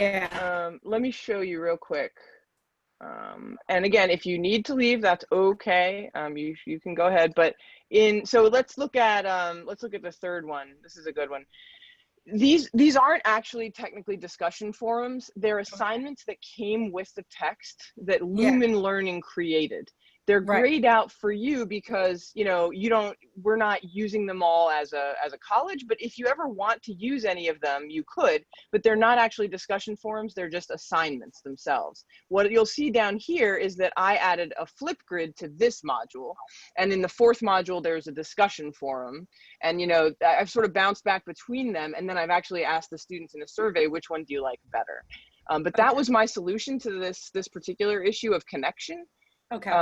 Let me show you real quick. And again, if you need to leave, that's okay. You can go ahead. But so let's look at the third one. This is a good one. These aren't actually technically discussion forums. They're assignments that came with the text that Lumen Learning created. They're grayed out for you because, you know, we're not using them all as a college, but if you ever want to use any of them, you could, but they're not actually discussion forums. They're just assignments themselves. What you'll see down here is that I added a Flipgrid to this module. And in the fourth module, there's a discussion forum. And, you know, I've sort of bounced back between them. And then I've actually asked the students in a survey, which one do you like better? But that was my solution to this particular issue of connection. Okay.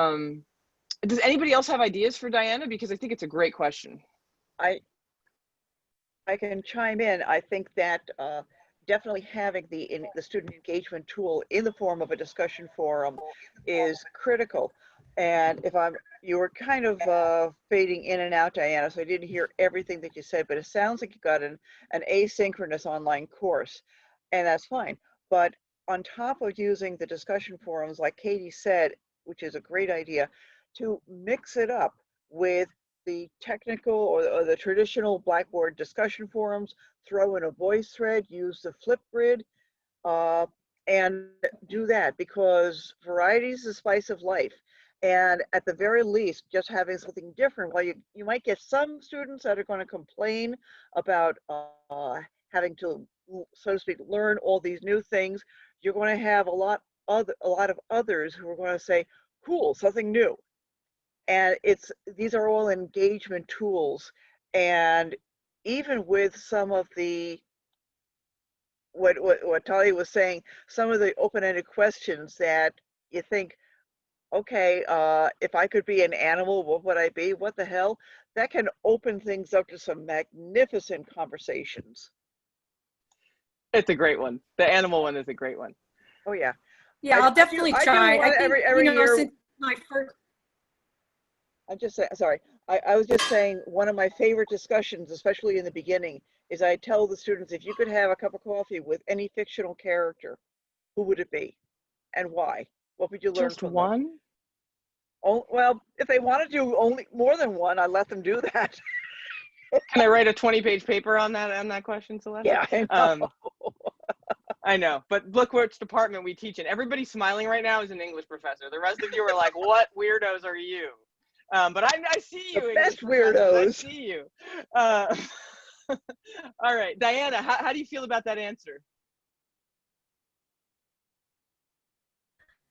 Does anybody else have ideas for Diana? Because I think it's a great question. I can chime in. I think that definitely having the student engagement tool in the form of a discussion forum is critical. And you were kind of fading in and out, Diana, so I didn't hear everything that you said, but it sounds like you got an asynchronous online course, and that's fine. But on top of using the discussion forums, like Katie said, which is a great idea, to mix it up with the technical or the traditional Blackboard discussion forums, throw in a voice thread, use the Flipgrid, and do that, because variety is the spice of life. And at the very least, just having something different, while you might get some students that are going to complain about having to, so to speak, learn all these new things, you're going to have a lot of others who are going to say, cool, something new. And these are all engagement tools. And even with some of the, what Talia was saying, some of the open-ended questions that you think, okay, if I could be an animal, what would I be? What the hell? That can open things up to some magnificent conversations. It's a great one. The animal one is a great one. Oh yeah. Yeah, I'll definitely try. I think, every you know, year. since my first. I'm just saying, sorry. I was just saying, one of my favorite discussions, especially in the beginning, is I tell the students, if you could have a cup of coffee with any fictional character, who would it be and why? What would you learn Just from one? them? Oh, well, if they want to do only more than one, I let them do that. Can I write a 20-page paper on that question, Celeste? Yeah, I know. I know, but look which department we teach in. Everybody smiling right now is an English professor. The rest of you are like, what weirdos are you? But I see you, The English best weirdos. I see you. All right, Diana, how do you feel about that answer?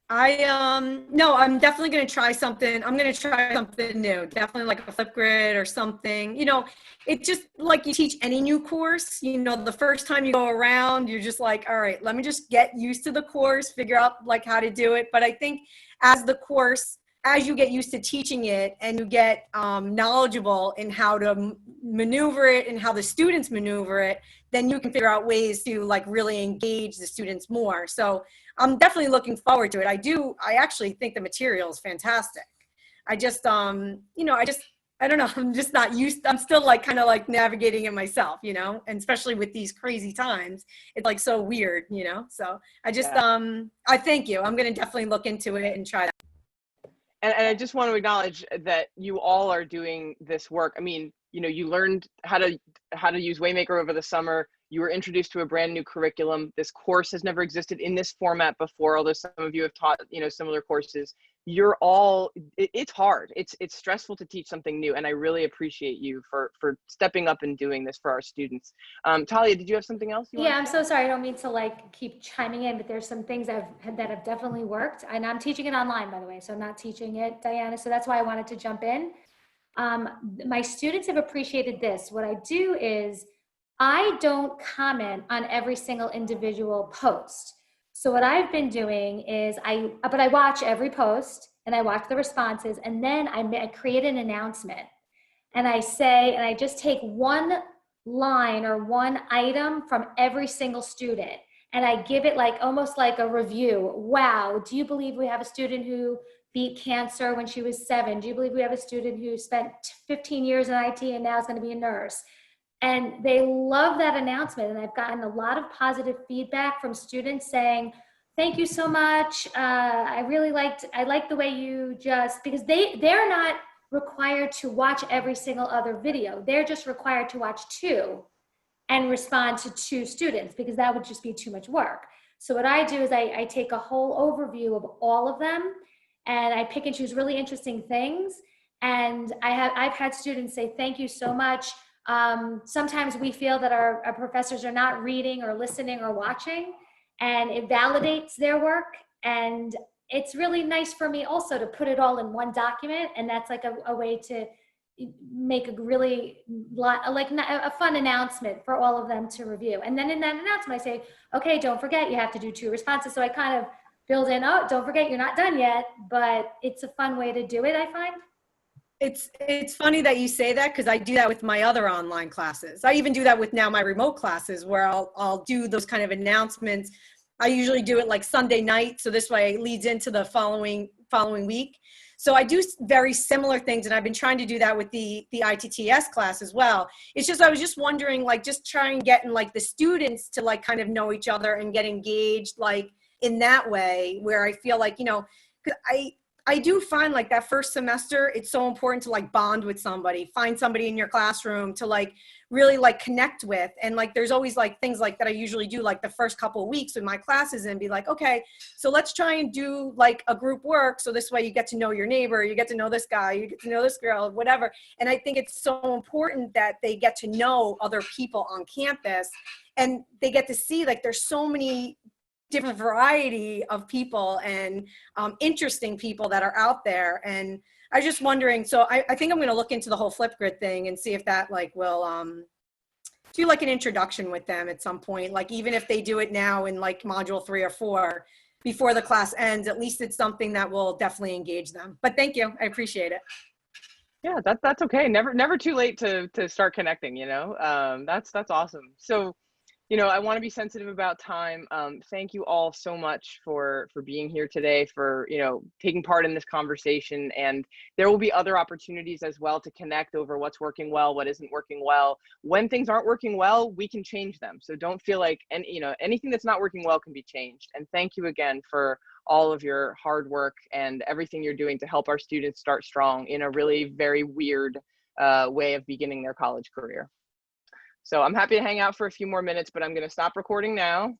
No, I'm definitely going to try something. I'm going to try something new, definitely like a Flipgrid or something. You know, it's just like you teach any new course, you know, the first time you go around, you're just like, all right, let me just get used to the course, figure out like how to do it. But I think as you get used to teaching it and you get knowledgeable in how to maneuver it and how the students maneuver it, then you can figure out ways to like really engage the students more. So I'm definitely looking forward to it. I actually think the material is fantastic. I just, you know, I don't know, I'm just not I'm still like kind of like navigating it myself, you know, and especially with these crazy times, it's like so weird, you know? So I just, I thank you. I'm going to definitely look into it and try that. And I just want to acknowledge that you all are doing this work. I mean, you know, you learned how to use Waymaker over the summer. You were introduced to a brand new curriculum. This course has never existed in this format before, although some of you have taught, you know, similar courses. It's hard. It's stressful to teach something new. And I really appreciate you for stepping up and doing this for our students. Talia, did you have something else? Yeah, I'm so sorry. I don't mean to like keep chiming in, but there's some things that have definitely worked. And I'm teaching it online, by the way, so I'm not teaching it, Diana. So that's why I wanted to jump in. My students have appreciated this. What I do is I don't comment on every single individual post. So what I've been doing is I watch every post and I watch the responses, and then I create an announcement and I just take one line or one item from every single student and I give it like almost like a review. Wow, do you believe we have a student who beat cancer when she was 7? Do you believe we have a student who spent 15 years in IT and now is going to be a nurse? And they love that announcement. And I've gotten a lot of positive feedback from students saying, thank you so much. I like the way you just, because they're not required to watch every single other video. They're just required to watch 2 and respond to 2 students, because that would just be too much work. So what I do is I take a whole overview of all of them, and I pick and choose really interesting things. And I've had students say, thank you so much. Sometimes we feel that our professors are not reading or listening or watching, and it validates their work. And it's really nice for me also to put it all in one document. And that's like a way to make a really a fun announcement for all of them to review. And then in that announcement, I say, okay, don't forget, you have to do 2 responses. So I kind of build in, oh, don't forget, you're not done yet, but it's a fun way to do it, I find. It's funny that you say that, because I do that with my other online classes. I even do that with now my remote classes, where I'll do those kind of announcements. I usually do it like Sunday night, so this way it leads into the following week. So I do very similar things, and I've been trying to do that with the IttS class as well. It's just, I was just wondering, like, just trying getting like the students to like kind of know each other and get engaged like in that way, where I feel like, you know, 'cause I do find like that first semester, it's so important to like bond with somebody, find somebody in your classroom to like really like connect with. And like, there's always like things like that I usually do like the first couple of weeks with my classes, and be like, okay, so let's try and do like a group work. So this way you get to know your neighbor, you get to know this guy, you get to know this girl, whatever. And I think it's so important that they get to know other people on campus, and they get to see like there's so many different variety of people and interesting people that are out there. And I was just wondering, so I think I'm going to look into the whole Flipgrid thing and see if that like will do like an introduction with them at some point, like even if they do it now in like module 3 or 4 before the class ends, at least it's something that will definitely engage them. But thank you, I appreciate it. Yeah, that's okay. Never too late to start connecting, you know. That's awesome. So, you know, I want to be sensitive about time. Thank you all so much for being here today, for, you know, taking part in this conversation. And there will be other opportunities as well to connect over what's working well, what isn't working well. When things aren't working well, we can change them. So don't feel like anything that's not working well can be changed. And thank you again for all of your hard work and everything you're doing to help our students start strong in a really very weird way of beginning their college career. So I'm happy to hang out for a few more minutes, but I'm going to stop recording now.